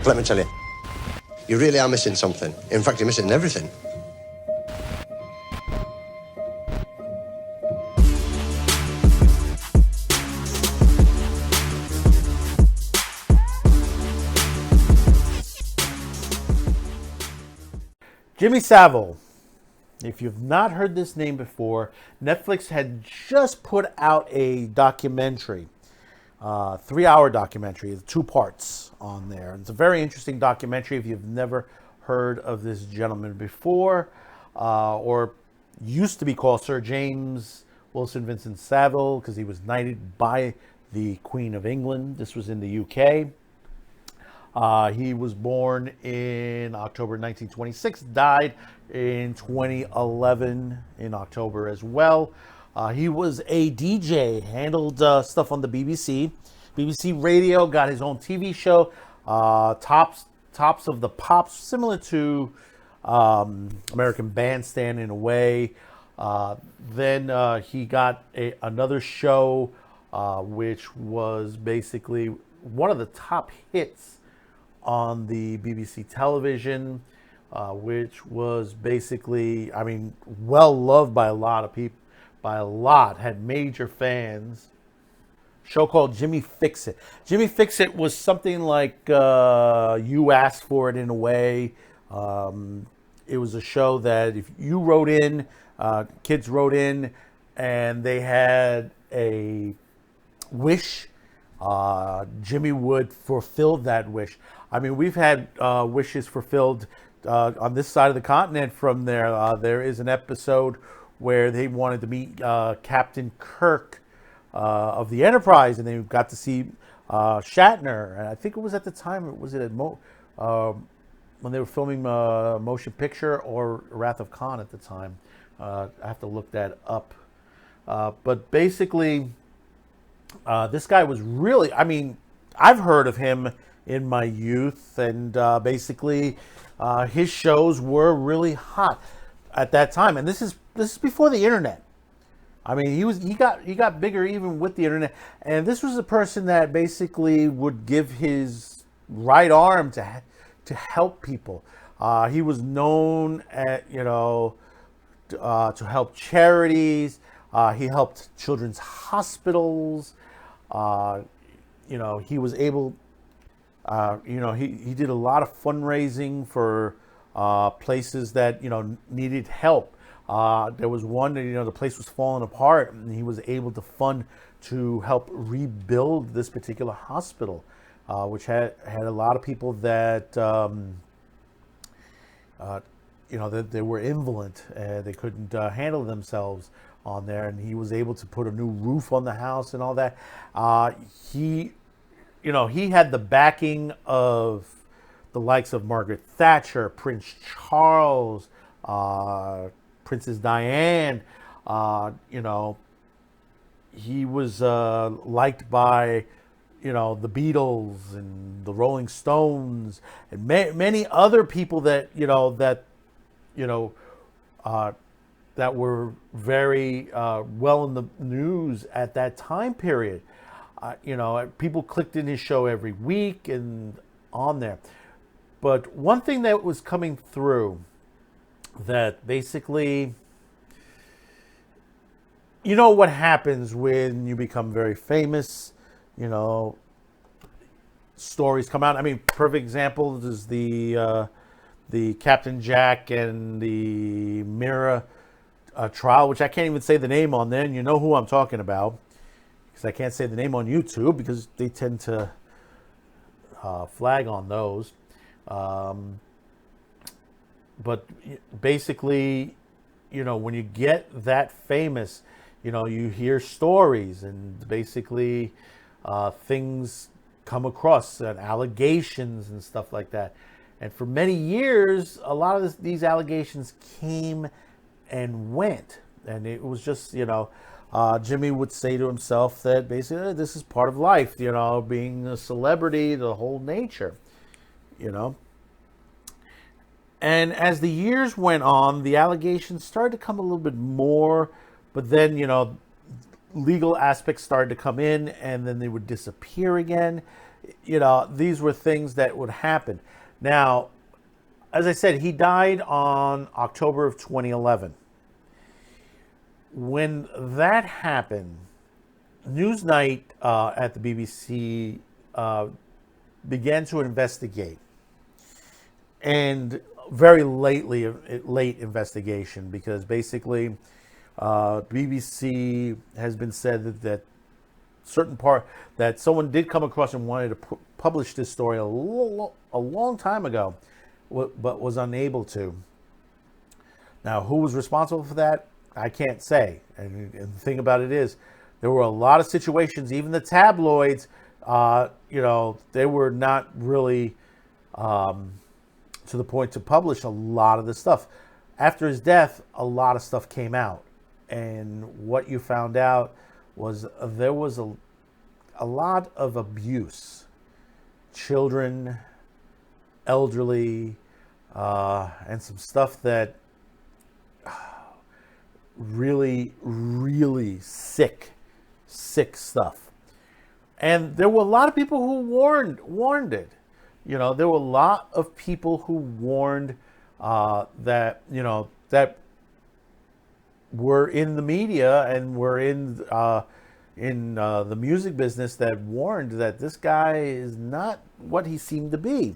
let me tell you, you really are missing something. In fact, you're missing everything. Jimmy Savile. If you've not heard this name before, Netflix had just put out a documentary, 3-hour documentary, 2 parts on there. It's a very interesting documentary if you've never heard of this gentleman before, or used to be called Sir James Wilson Vincent Savile, because he was knighted by the Queen of England. This was in the UK. He was born in October 1926, died in 2011 in October as well. He was a DJ, handled stuff on the BBC Radio, got his own TV show, Tops of the Pops, similar to American Bandstand in a way. Then he got another show, which was basically one of the top hits on the BBC television, which was basically, I mean, well loved by a lot of people, had major fans. Show called Jimmy Fix It. Jimmy Fix It was something like You Asked For It in a way. It was a show that if you wrote in, kids wrote in, and they had a wish, Jimmy would fulfill that wish. I mean, we've had wishes fulfilled on this side of the continent from there. There is an episode where they wanted to meet Captain Kirk of the Enterprise, and they got to see Shatner. And I think it was at the time, was it at when they were filming Motion Picture or Wrath of Khan at the time? I have to look that up. But basically, this guy was really, I mean, I've heard of him in my youth, and basically his shows were really hot at that time. And this is before the internet. I mean, he got bigger even with the internet. And this was a person that basically would give his right arm to help people. He was known to help charities. He helped children's hospitals. He was able. He did a lot of fundraising for places that needed help. There was one that the place was falling apart, and he was able to fund to help rebuild this particular hospital, which had a lot of people that that they were invalid, they couldn't handle themselves on there, and he was able to put a new roof on the house and all that. He had the backing of the likes of Margaret Thatcher, Prince Charles, Princess Diane. He was liked by, the Beatles and the Rolling Stones and many other people that that were very well in the news at that time period. People clicked in his show every week and on there. But one thing that was coming through that basically, what happens when you become very famous, stories come out. I mean, perfect example is the Captain Jack and the Mira trial, which I can't even say the name on there, and you know who I'm talking about. I can't say the name on YouTube because they tend to flag on those. But basically, when you get that famous, you hear stories, and basically things come across, and allegations and stuff like that. And for many years, a lot of these allegations came and went. And it was just, Jimmy would say to himself that basically this is part of life, being a celebrity, the whole nature, And as the years went on, the allegations started to come a little bit more, but then, legal aspects started to come in, and then they would disappear again. these were things that would happen. Now, as I said, he died on October of 2011. When that happened, Newsnight at the BBC began to investigate, and very late investigation, because basically BBC has been said that certain part that someone did come across and wanted to publish this story a long time ago, but was unable to. Now, who was responsible for that? I can't say. And the thing about it is, there were a lot of situations, even the tabloids, they were not really to the point to publish a lot of the stuff. After his death, a lot of stuff came out. And what you found out was there was a lot of abuse. Children, elderly, and some stuff that really, really sick stuff. And there were a lot of people who warned it. There were a lot of people who warned that were in the media and were in the music business, that warned that this guy is not what he seemed to be.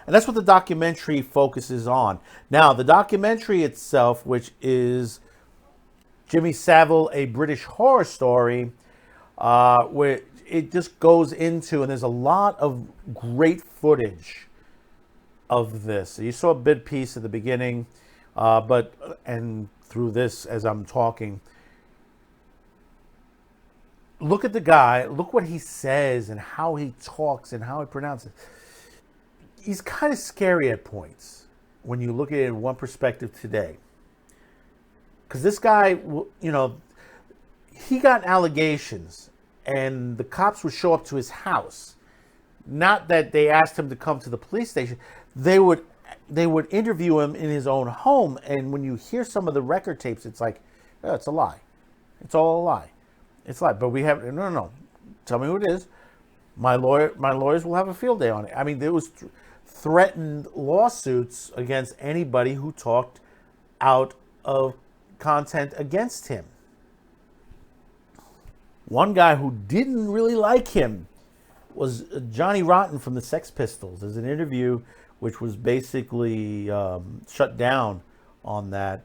And that's what the documentary focuses on. Now, the documentary itself, which is Jimmy Savile, A British Horror Story, where it just goes into, and there's a lot of great footage of this. You saw a bit piece at the beginning, and through this as I'm talking, look at the guy, look what he says and how he talks and how he pronounces. He's kind of scary at points when you look at it in one perspective today. Because this guy, he got allegations, and the cops would show up to his house. Not that they asked him to come to the police station. They would interview him in his own home, and when you hear some of the record tapes, it's like, oh, it's a lie. It's all a lie. It's a lie. But we have no. Tell me who it is. My lawyers will have a field day on it. I mean, there was threatened lawsuits against anybody who talked out of content against him. One guy who didn't really like him was Johnny Rotten from the Sex Pistols. There's an interview which was basically shut down on that,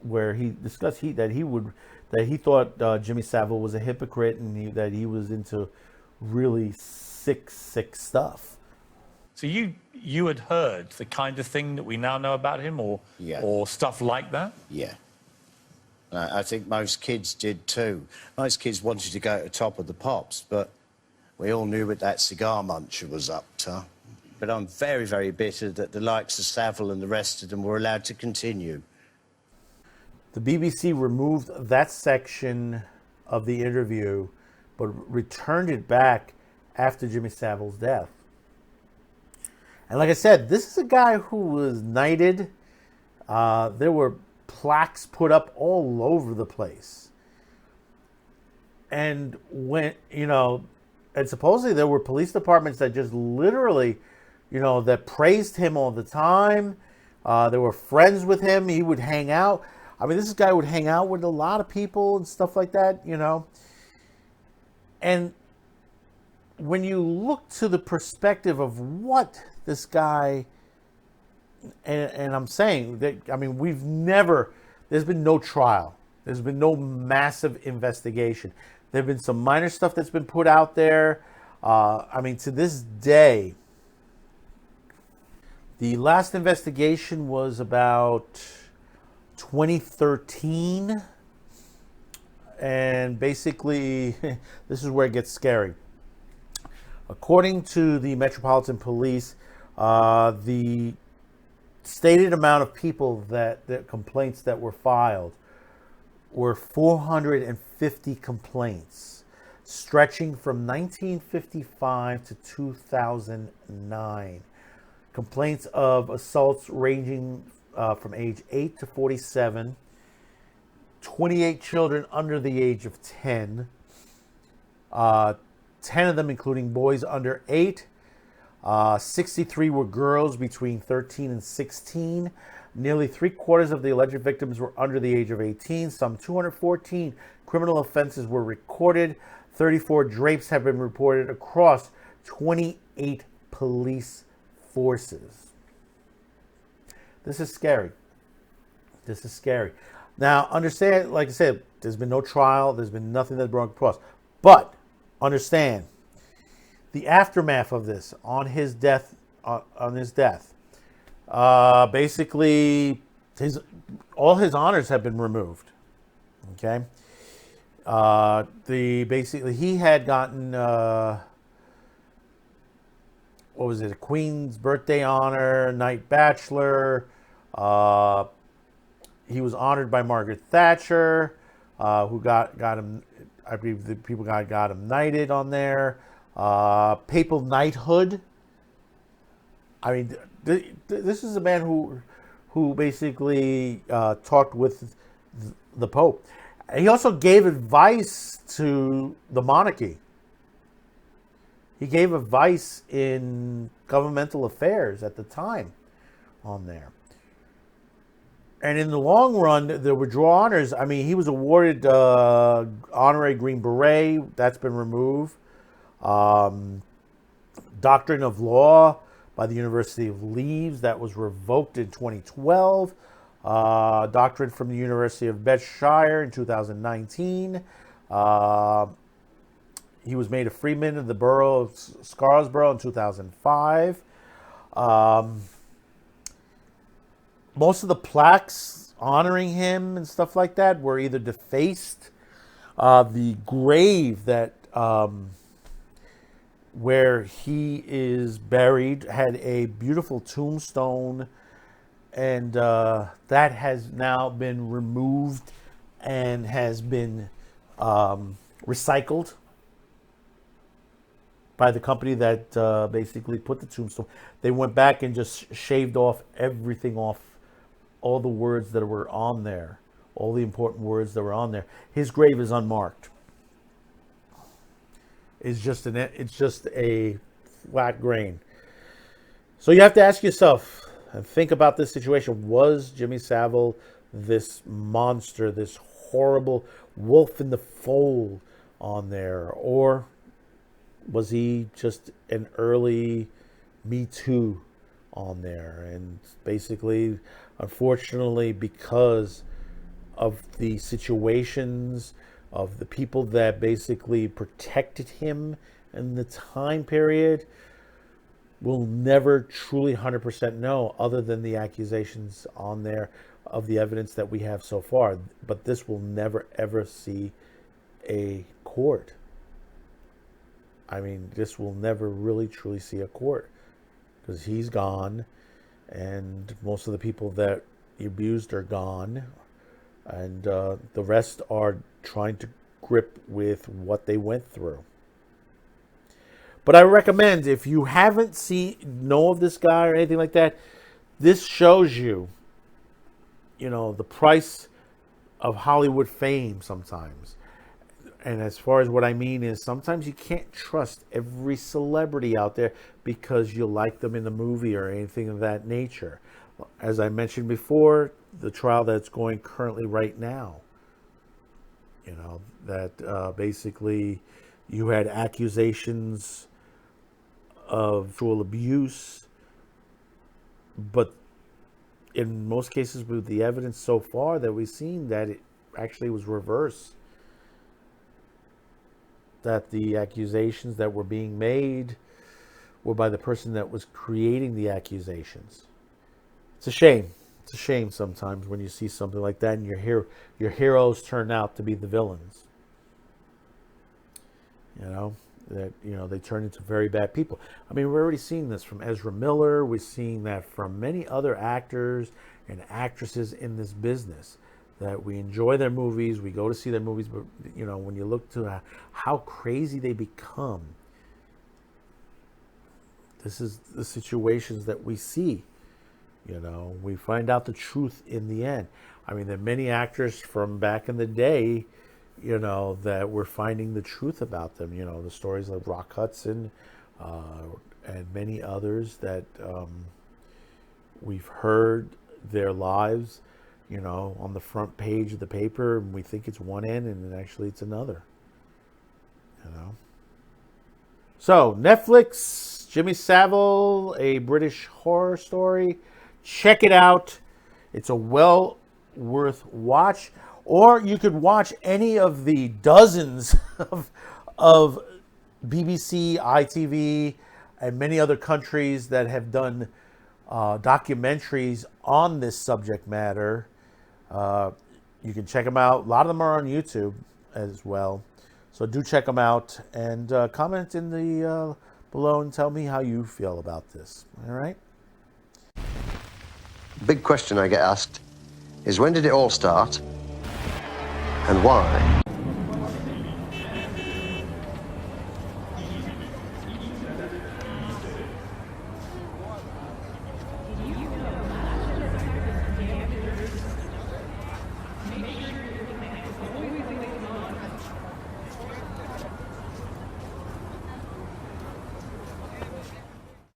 where he discussed that he thought Jimmy Savile was a hypocrite, and that he was into really sick stuff. So you had heard the kind of thing that we now know about him, or stuff like that? Yeah. I think most kids did too. Most kids wanted to go to the top of the pops, but we all knew what that cigar muncher was up to. But I'm very, very bitter that the likes of Savile and the rest of them were allowed to continue. The BBC removed that section of the interview, but returned it back after Jimmy Savile's death. And like I said, this is a guy who was knighted. There were plaques put up all over the place. And and supposedly there were police departments that just literally, that praised him all the time. They were friends with him. He would hang out. I mean, this guy would hang out with a lot of people and stuff like that, And when you look to the perspective of what this guy, and I'm saying that, there's been no trial. There's been no massive investigation. There've been some minor stuff that's been put out there. To this day, the last investigation was about 2013. And basically, this is where it gets scary. According to the Metropolitan Police, the stated amount of people the complaints that were filed were 450 complaints, stretching from 1955 to 2009. Complaints of assaults ranging from age 8 to 47, 28 children under the age of 10, 10 of them, including boys under 8. 63 were girls between 13 and 16. Nearly 3/4 of the alleged victims were under the age of 18. Some 214 criminal offenses were recorded. 34 drapes have been reported across 28 police forces. This is scary. This is scary. Now, understand, like I said, there's been no trial. There's been nothing that's brought across. But understand, the aftermath of this on his death, basically, all his honors have been removed. Okay. He had gotten what was it? A Queen's Birthday Honor, Knight Bachelor. He was honored by Margaret Thatcher, who got him. I believe the people got him knighted on there. Papal knighthood. I mean, this is a man who basically talked with the Pope. He also gave advice to the monarchy. He gave advice in governmental affairs at the time on there. And in the long run, the withdrawal honors, I mean, he was awarded honorary Green Beret. That's been removed. Doctrine of Law by the University of Leeds. That was revoked in 2012. Doctorate from the University of Bedfordshire in 2019. He was made a freeman of the borough of Scarsborough in 2005. Most of the plaques honoring him and stuff like that were either defaced. The grave that where he is buried had a beautiful tombstone, and that has now been removed and has been recycled by the company that basically put the tombstone. They went back and just shaved off everything off, all the words that were on there, all the important words that were on there. His grave is unmarked. It's just a flat grain. So you have to ask yourself and think about this situation. Was Jimmy Savile this monster, this horrible wolf in the fold on there, or was he just an early Me Too on there? And basically, unfortunately, because of the situations of the people that basically protected him in the time period, we'll never truly 100% know, other than the accusations on there of the evidence that we have so far. But this will never, ever see a court. I mean, this will never really, truly see a court, because he's gone, and most of the people that he abused are gone, and the rest are trying to grip with what they went through. But I recommend, if you haven't know of this guy or anything like that, this shows you, the price of Hollywood fame sometimes. And as far as what I mean is, sometimes you can't trust every celebrity out there because you like them in the movie or anything of that nature. As I mentioned before, the trial that's going currently right now, that basically you had accusations of sexual abuse, but in most cases with the evidence so far that we've seen, that it actually was reversed. That the accusations that were being made were by the person that was creating the accusations. It's a shame. It's a shame sometimes when you see something like that and your heroes turn out to be the villains. They turn into very bad people. I mean, we're already seeing this from Ezra Miller. We're seeing that from many other actors and actresses in this business. That we enjoy their movies, we go to see their movies, but when you look to how crazy they become, this is the situations that we see. We find out the truth in the end. I mean, there are many actors from back in the day you know, that we're finding the truth about them. You know, the stories of Rock Hudson and many others that we've heard their lives, you know, on the front page of the paper, and we think it's one end, and then actually it's another. You know. So Netflix, Jimmy Savile, a British horror story. Check it out. It's a well worth watch. Or you could watch any of the dozens of BBC, ITV, and many other countries that have done documentaries on this subject matter. You can check them out. A lot of them are on YouTube as well. So do check them out and comment in the below and tell me how you feel about this. All right? Big question I get asked is, when did it all start and why?